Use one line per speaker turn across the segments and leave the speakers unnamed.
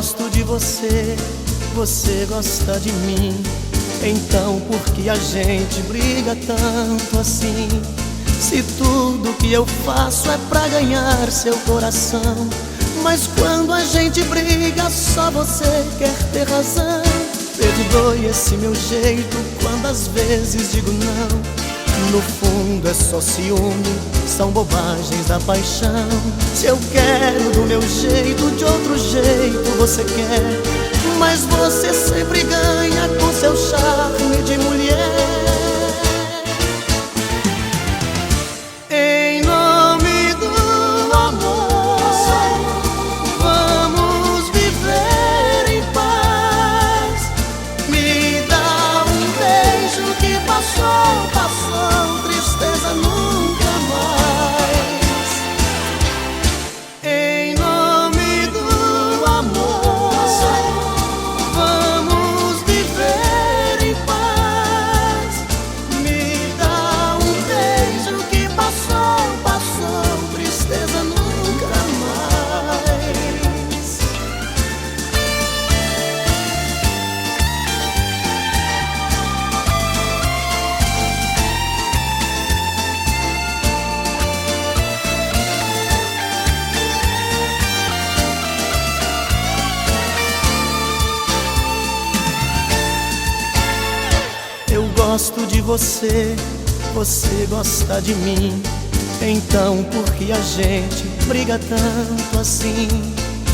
gosto de você, você gosta de mim. Então por que a gente briga tanto assim? Se tudo que eu faço é pra ganhar seu coração, mas quando a gente briga só você quer ter razão. Perdoe esse meu jeito quando às vezes digo não. No fundo é só ciúme, são bobagens da paixão. Se eu quero do meu jeito, de outro jeito você quer, mas você sempre ganha com seu charme de mulher. Em nome do amor, vamos viver em paz. Me dá um beijo que passou, passou, tristeza nunca mais. Em nome do amor, vamos viver em paz. Me dá um beijo que passou, passou, tristeza nunca mais. Eu gosto de você, você gosta de mim. Então por que a gente briga tanto assim?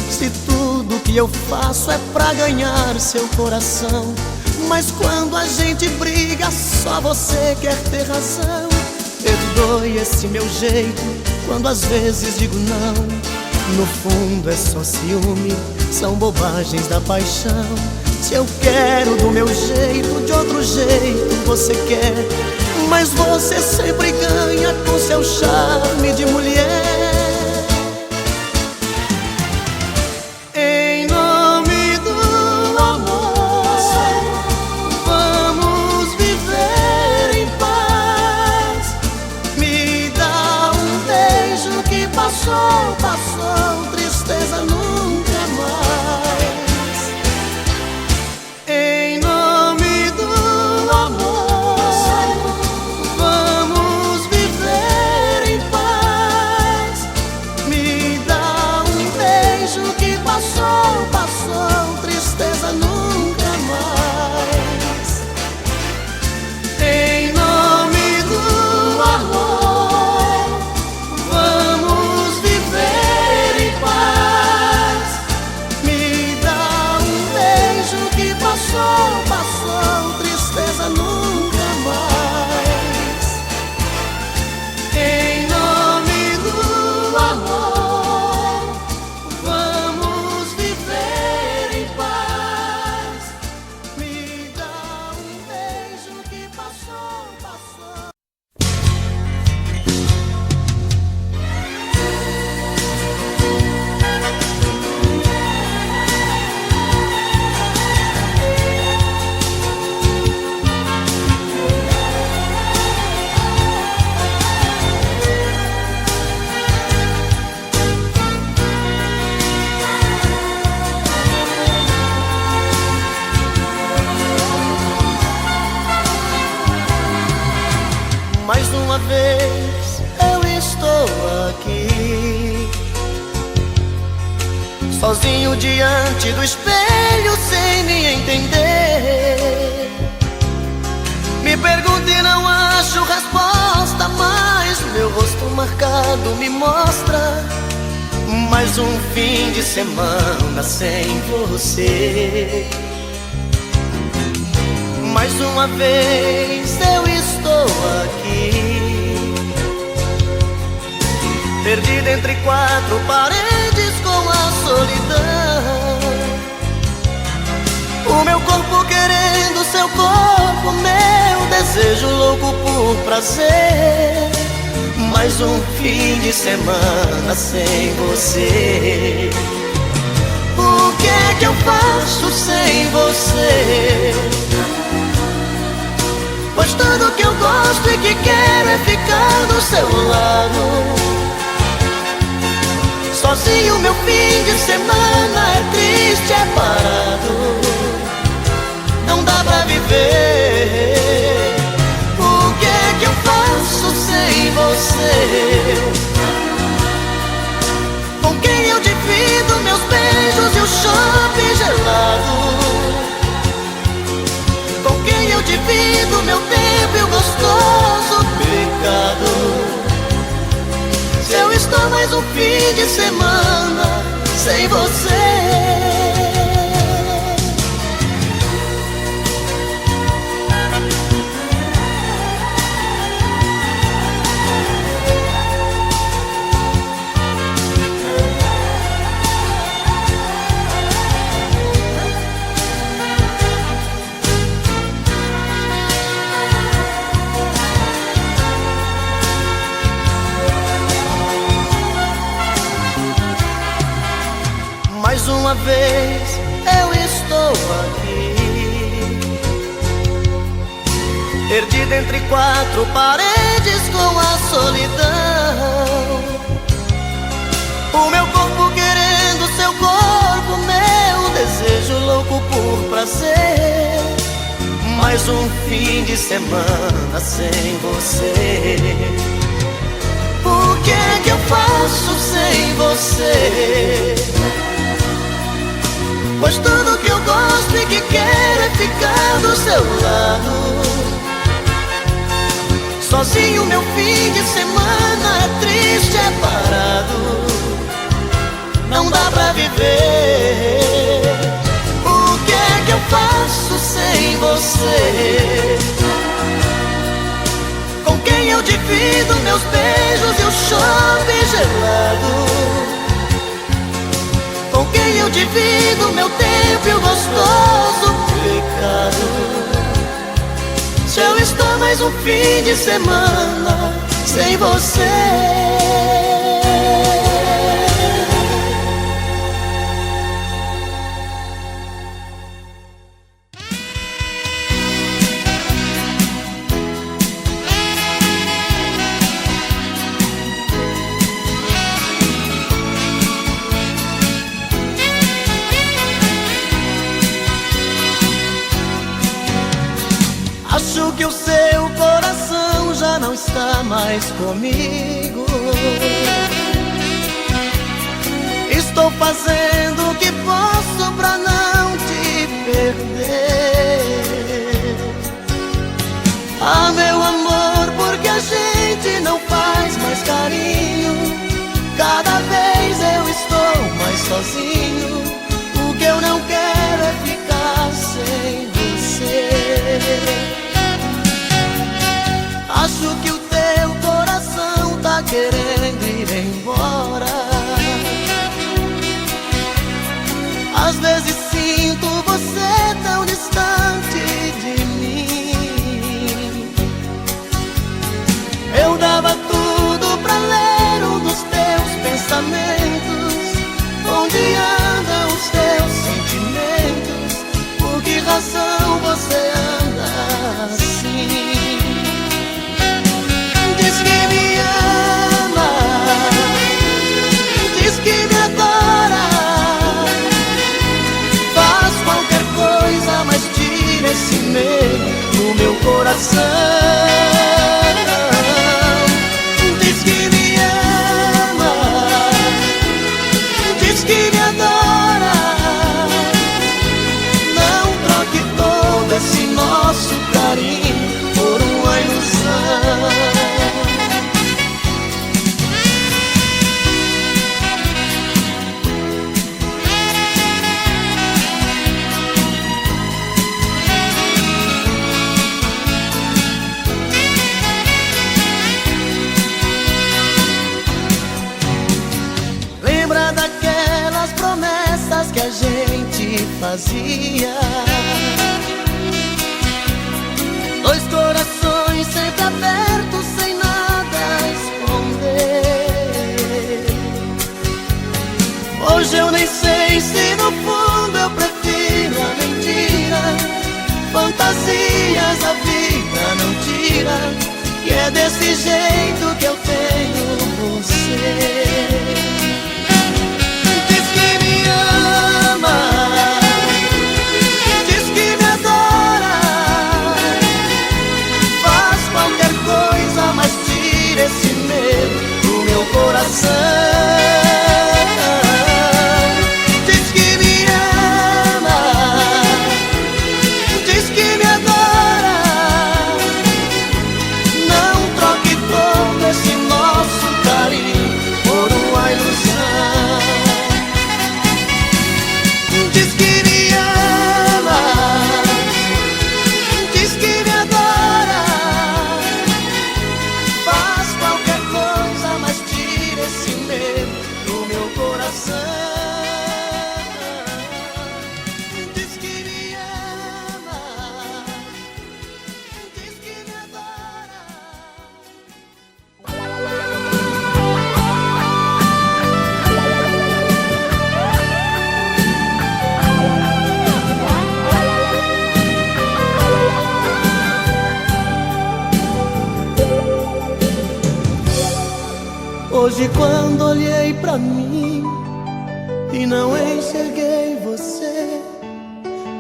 Se tudo que eu faço é pra ganhar seu coração, mas quando a gente briga só você quer ter razão. Perdoe esse meu jeito quando às vezes digo não. No fundo é só ciúme, são bobagens da paixão. Se eu quero do meu jeito, de outro jeito você quer, mas você sempre ganha com seu charme de mulher. Em nome do amor, vamos viver em paz. Me dá um beijo que passou, passou, tristeza nunca mais. Em nome do amor, vamos viver em paz. Me dá um beijo que passou, passou, tristeza nunca mais. Em nome do amor, vamos viver em paz. Me dá um beijo que passou, passou, tristeza nunca mais. Em nome do amor, vamos viver em paz. Me dá um beijo que passou, passou. Mais uma vez eu estou aqui, sozinho diante do espelho sem me entender. Me pergunto e não acho resposta, mas meu rosto marcado me mostra mais um fim de semana sem você. Mais uma vez eu estou aqui, perdido entre quatro paredes com a solidão. O meu corpo querendo seu corpo, meu desejo louco por prazer. Mais um fim de semana sem você. O que é que eu faço sem você? Pois tudo que eu gosto e que quero é ficar do seu lado. Sozinho meu fim de semana é triste, é parado, não dá pra viver. O que é que eu faço sem você? Com quem eu divido meus beijos e o chope gelado? Com quem eu divido meu tempo e o gostoso pecado? Se eu estou mais um fim de semana sem você. Mais uma vez eu estou aqui, perdido entre quatro paredes com a solidão. O meu corpo querendo seu corpo, meu desejo louco por prazer. Mais um fim de semana sem você. O que é que eu faço sem você? Pois tudo que eu gosto e que quero é ficar do seu lado. Sozinho meu fim de semana é triste, é parado, não dá pra viver. O que é que eu faço sem você? Com quem eu divido meus beijos e o chope gelado? Com quem eu divido meu tempo e o gostoso pecado? Se eu estou mais um fim de semana sem você. Acho que o seu coração já não está mais comigo. Estou fazendo o que posso pra não te perder. Ah, meu amor, porque a gente não faz mais carinho? Cada vez eu estou mais sozinho. O que eu não quero é ficar sem você. Acho que o teu coração tá querendo ir embora. Às vezes sinto você tão distante de mim. Eu dava tudo pra ler um dos teus pensamentos. Onde andam os teus sentimentos? Por que razão você anda assim? Diz que me ama, diz que me adora, faz qualquer coisa, mas tira esse medo do meu coração. Diz que me ama, diz que me adora, não troque todo esse nosso carinho por uma ilusão. Que a gente fazia, dois corações sempre abertos, sem nada a esconder. Hoje eu nem sei se no fundo eu prefiro a mentira. Fantasias a vida não tira, que é desse jeito que eu tenho você. Hoje quando olhei pra mim e não enxerguei você,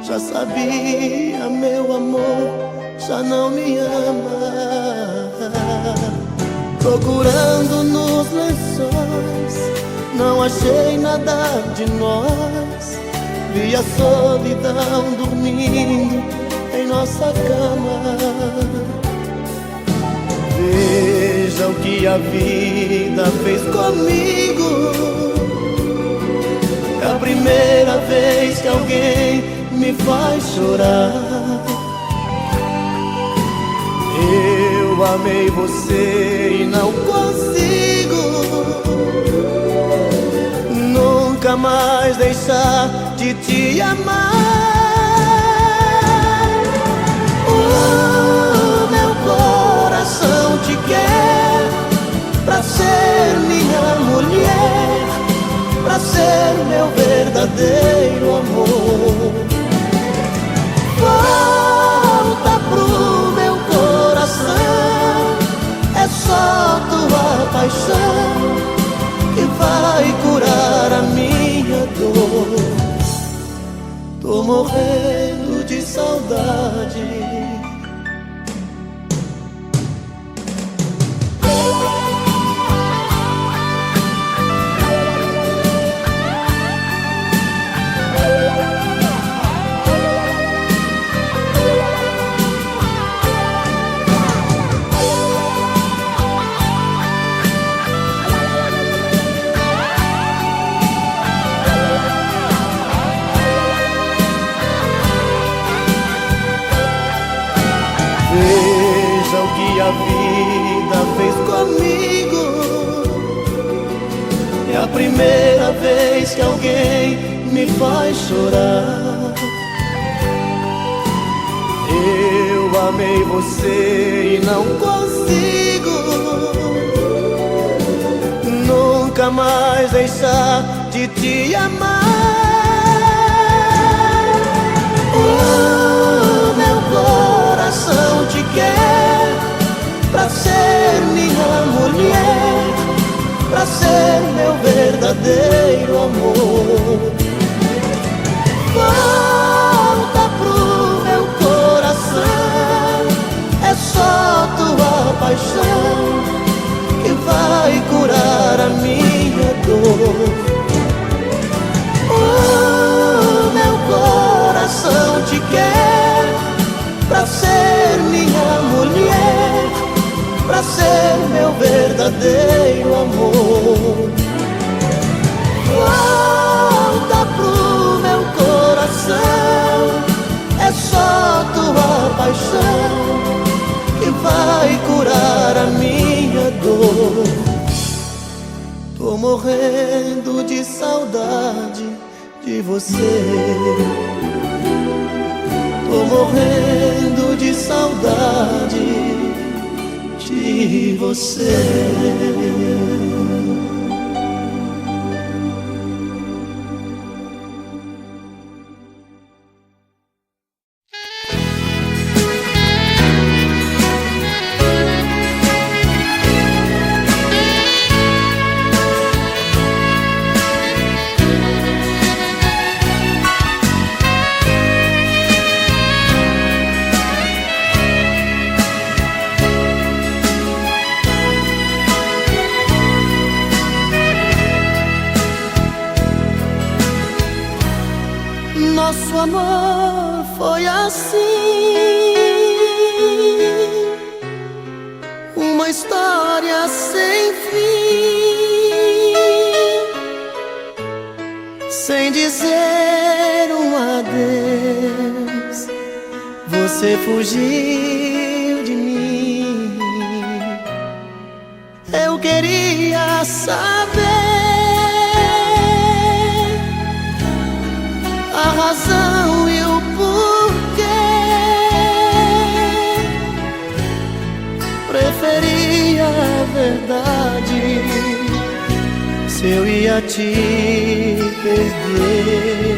já sabia, meu amor, já não me ama. Procurando nos lençóis, não achei nada de nós. Vi a solidão dormindo em nossa cama. Veja o que a vida fez comigo. É a primeira vez que alguém me faz chorar. Eu amei você e não consigo nunca mais deixar de te amar. Meu coração te quer pra ser minha mulher, pra ser meu verdadeiro amor. Volta pro meu coração, é só tua paixão que vai curar a minha dor. Tô morrendo de saudade. Veja o que a vida fez comigo. É a primeira vez que alguém me faz chorar. Eu amei você e não consigo nunca mais deixar de te amar. Meu coração te quer pra ser minha mulher, pra ser meu verdadeiro amor. Volta pro meu coração, é só tua paixão que vai curar a minha dor. Meu coração te quer pra ser minha mulher, pra ser meu verdadeiro amor. Volta pro meu coração, é só tua paixão que vai curar a minha dor. Tô morrendo de saudade de você. Tô morrendo de saudade de você. Nosso amor foi assim, uma história sem fim, sem dizer um adeus. Você fugiu de mim. Eu queria saber a razão e o porquê. Preferia a verdade se eu ia te perder.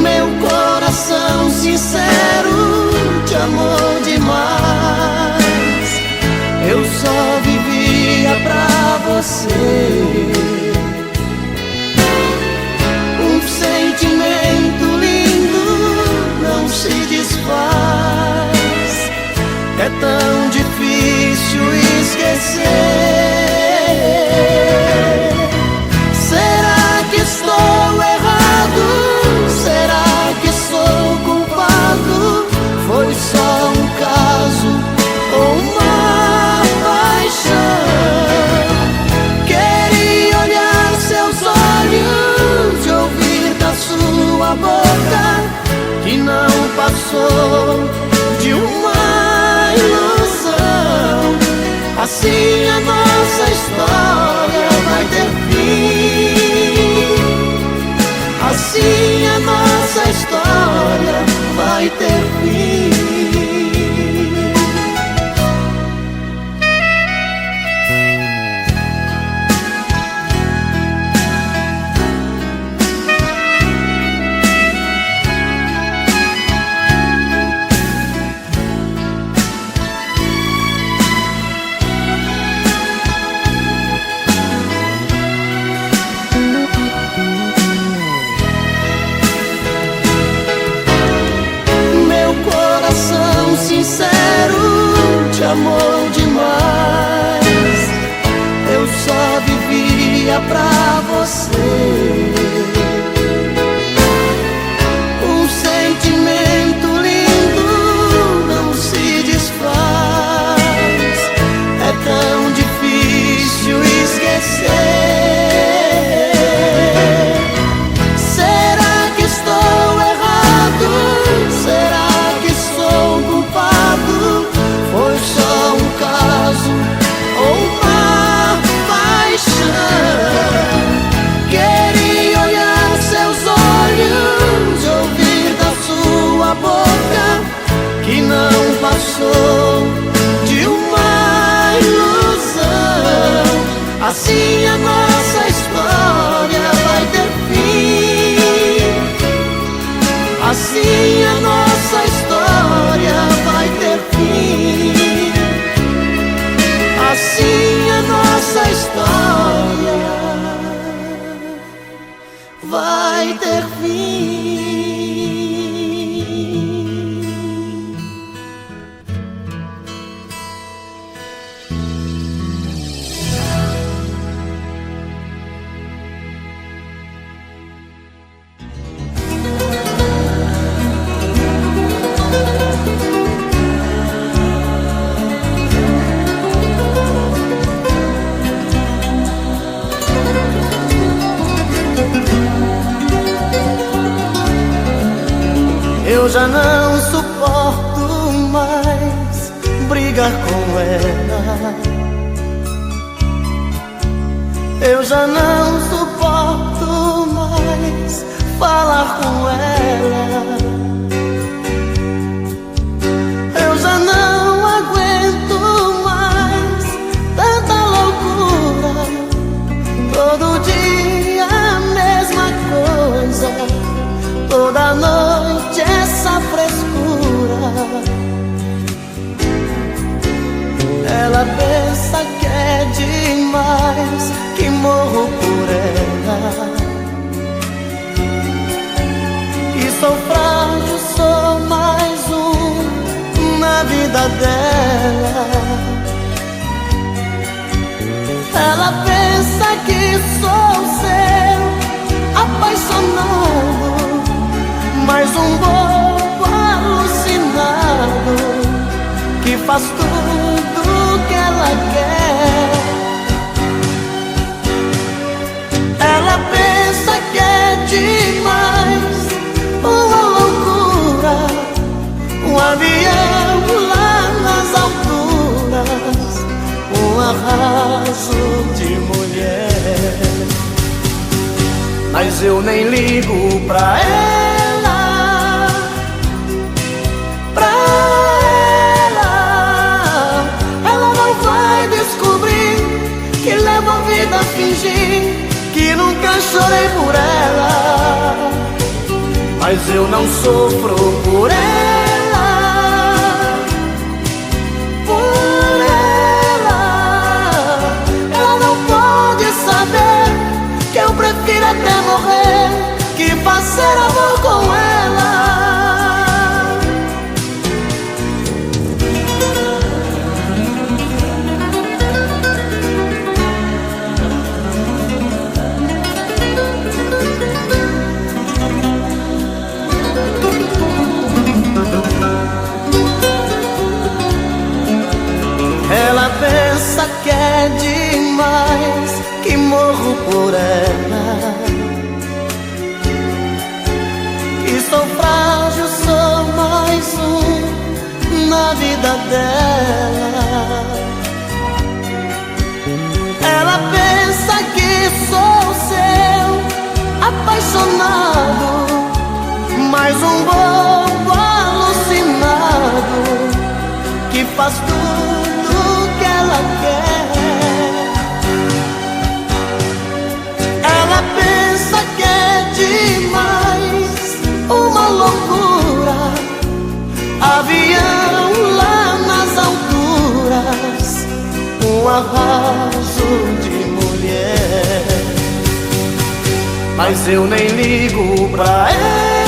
Meu coração sincero te amou demais. Eu só vivia pra você. você. Um sentimento lindo não se desfaz, é tão difícil esquecer. Será que estou errado? Será que sou culpado? Foi só um caso ou uma paixão? Queria olhar seus olhos e ouvir da sua boca que não passou de uma ilusão. Assim a nossa história vai ter fim. Assim a nossa história vai ter fim. Sincero, te amou demais. Eu só vivia pra você. Um sentimento lindo não se desfaz, é tão difícil esquecer. Será que estou errado? Será que sou culpado? Foi só um caso ou uma paixão? Queria olhar seus olhos, ouvir da sua boca que não passou de uma ilusão. Assim a nossa história vai ter fim. Assim a nossa história vai ter fim. Assim a nossa história vai ter fim. Eu já não suporto mais brigar com ela. Eu já não suporto mais falar com ela. Eu já não aguento mais tanta loucura. Todo dia a mesma coisa, toda noite essa frescura. Ela pensa que é demais, que morro por ela, que sou frágil, sou mais um na vida dela. Ela pensa que sou seu apaixonado, mais um bobo alucinado que faz tudo que ela quer. Ela pensa que é demais, uma loucura, um avião lá nas alturas, um arraso de mulher. Mas eu nem ligo pra ela, pra ela. Ela não vai descobrir que levo a vida a fingir que nunca chorei por ela. Mas eu não sofro por ela, por ela. Ela não pode vida dela. Ela pensa que sou seu apaixonado, mais um bobo alucinado que faz tudo que ela quer. Ela pensa que é demais, uma loucura, avião lá nas alturas, um arraso de mulher. Mas eu nem ligo pra ela,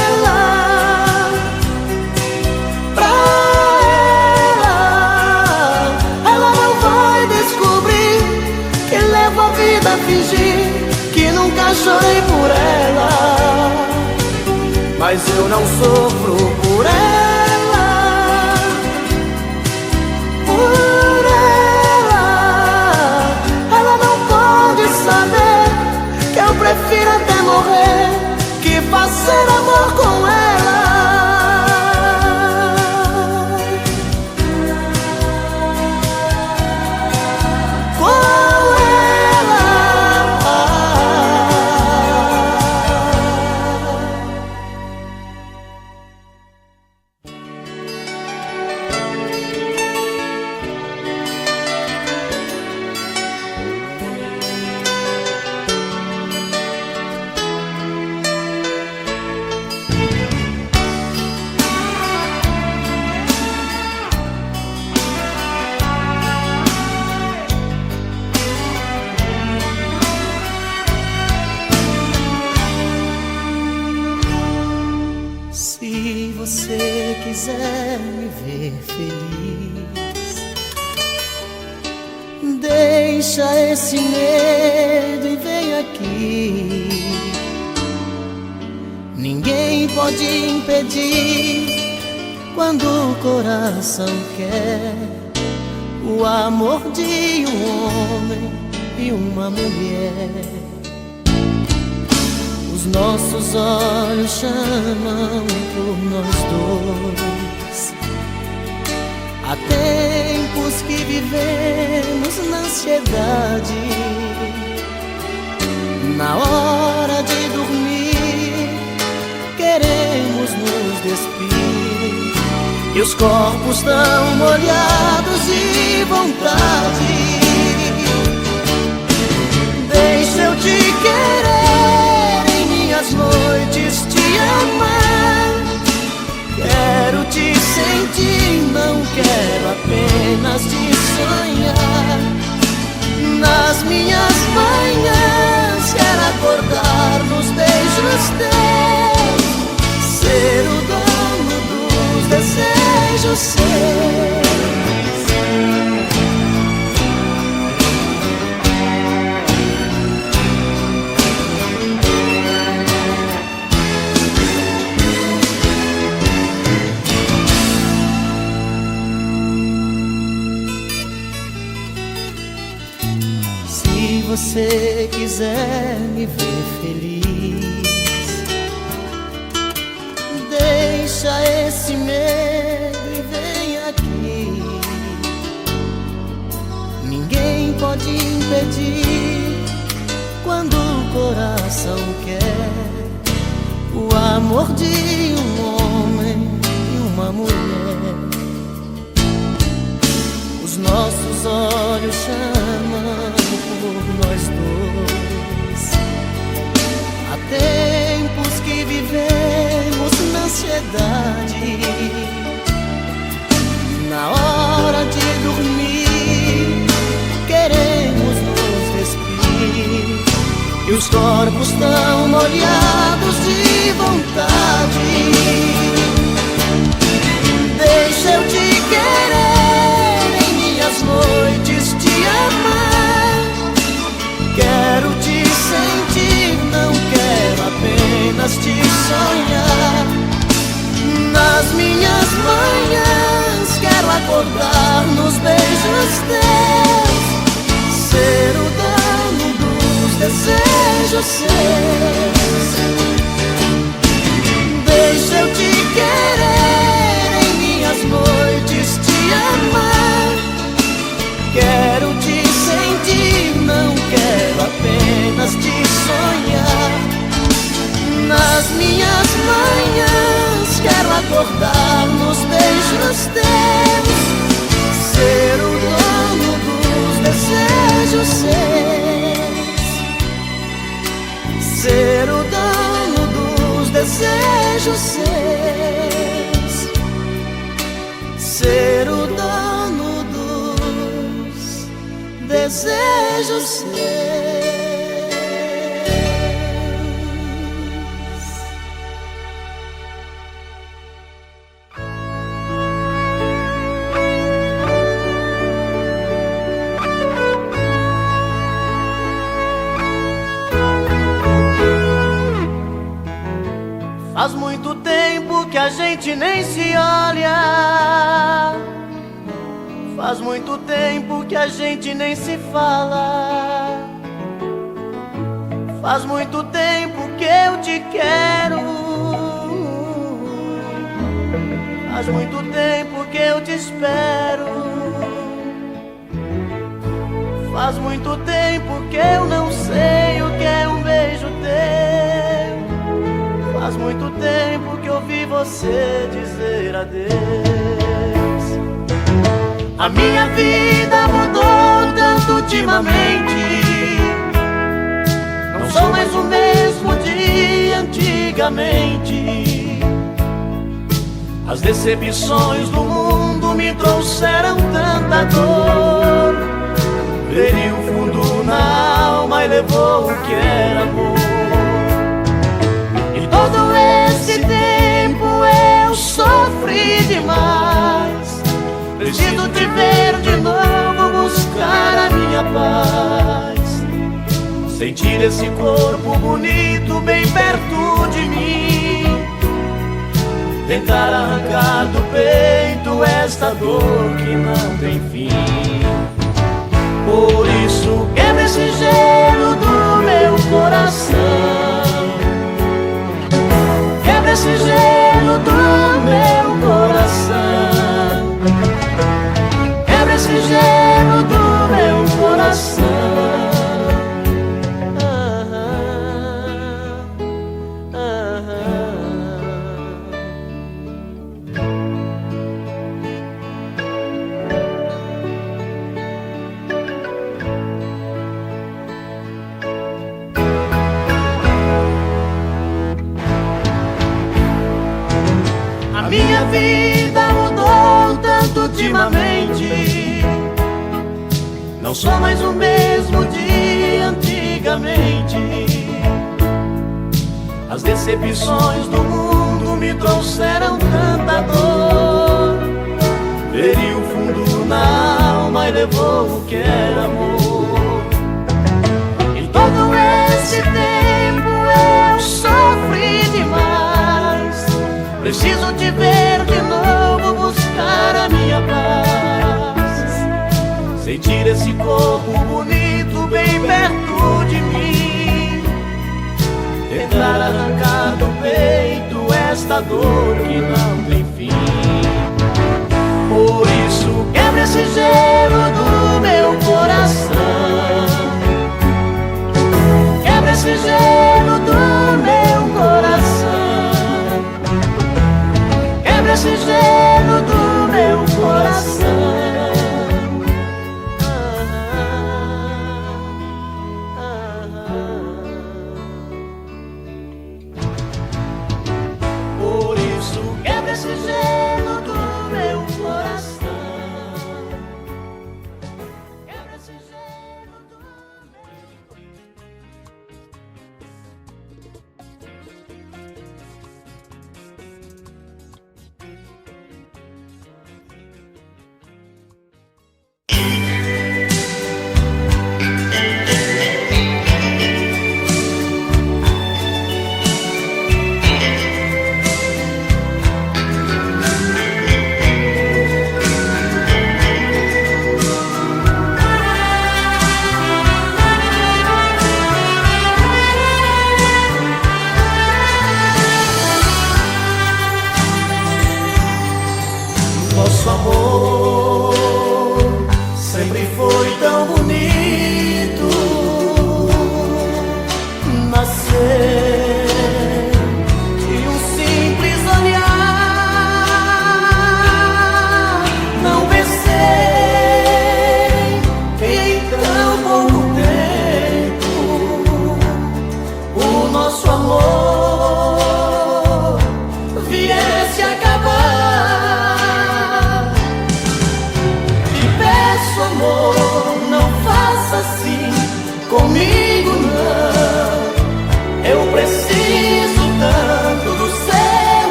ela não vai descobrir que levo a vida a fingir que nunca chorei por ela. Mas eu não sofro por ela, por ela. Ela não pode saber que eu prefiro até morrer que fazer amor com ela. Se você quiser me ver feliz, deixa esse medo e vem aqui. Ninguém pode impedir quando o coração quer o amor de um homem e uma mulher. Os nossos olhos chamam por nós dois. Há tempos que vivemos na ansiedade. Na hora de dormir, queremos nos despir, e os corpos tão molhados de vontade. Deixa eu te querer, as noites te amar. Quero te sentir, não quero apenas te sonhar. Nas minhas manhãs quero acordar nos beijos teus, ser o dono dos desejos seus. Se você quiser me ver feliz, deixa esse medo e vem aqui. Ninguém pode impedir quando o coração quer o amor de um homem e uma mulher. Os nossos olhos chamam por nós dois. Há tempos que vivemos na ansiedade. Na hora de dormir, queremos nos despir, e os corpos tão molhados de vontade. Deixa eu te querer, em minhas noites te amar. Quero te sentir, não quero apenas te sonhar. Nas minhas manhãs quero acordar nos beijos teus, ser o dono dos desejos seus. Deixa eu te querer, em minhas noites te amar. acordar nos beijos teus, ser o dono dos desejos seus, ser o dono dos desejos seus, ser o dono dos desejos seus. Faz muito tempo que a gente nem se olha, faz muito tempo que a gente nem se fala, faz muito tempo que eu te quero, faz muito tempo que eu te espero, faz muito tempo que eu não sei o que é um beijo teu, faz muito tempo que ouvi você dizer adeus. A minha vida mudou tanto ultimamente, não sou mais o mesmo de antigamente. As decepções do mundo me trouxeram tanta dor, feriu o fundo na alma e levou o que era amor. Todo esse tempo eu sofri demais, preciso te ver de novo, buscar a minha paz, sentir esse corpo bonito bem perto de mim, tentar arrancar do peito esta dor que não tem fim. Por isso quebra esse gelo do meu coração, quebra esse gelo do meu coração, quebra esse gelo do meu coração. Minha vida mudou tanto ultimamente, não sou mais o mesmo de antigamente. As decepções do mundo me trouxeram tanta dor, feriu o fundo na alma e levou o que era amor. Em todo esse tempo eu sofri demais, preciso te ver de novo, buscar a minha paz, sentir esse corpo bonito bem perto de mim, tentar arrancar do peito esta dor que não tem fim. Por isso quebra esse gelo do meu coração, quebra esse gelo do meu coração, quebra esse gelo do meu coração. Por isso quebra esse gelo do meu coração, quebra esse gelo do meu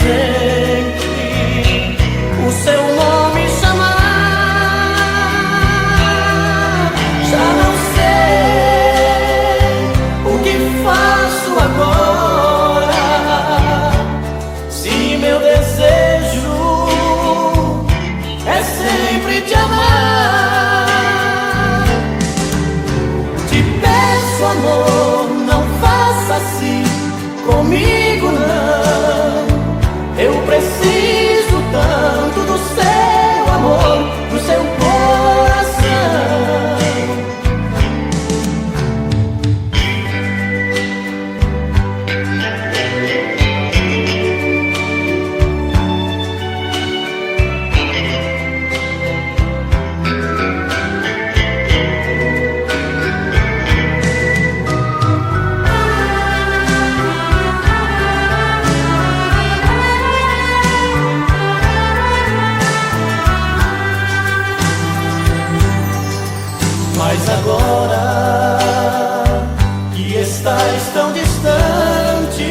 sempre o seu nome chamar. Já não sei o que faço agora, se meu desejo é sempre te amar. Te peço, amor, não faça assim comigo, não. Eu preciso tanto do seu amor, do seu coração. Mas agora que estás tão distante,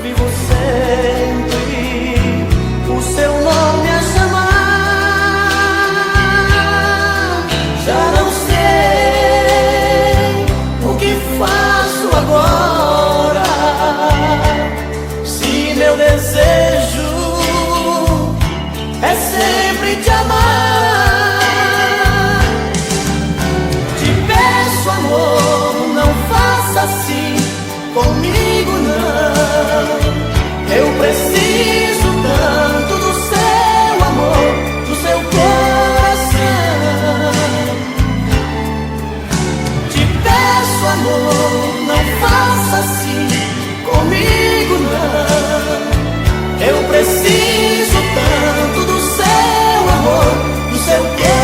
vivo sempre o seu nome a chamar. Já não sei o que faço agora, se meu desejo é sempre te amar. Comigo não, eu preciso tanto do seu amor, do seu coração. Te peço, amor, não faça assim comigo não. Eu preciso tanto do seu amor, do seu coração.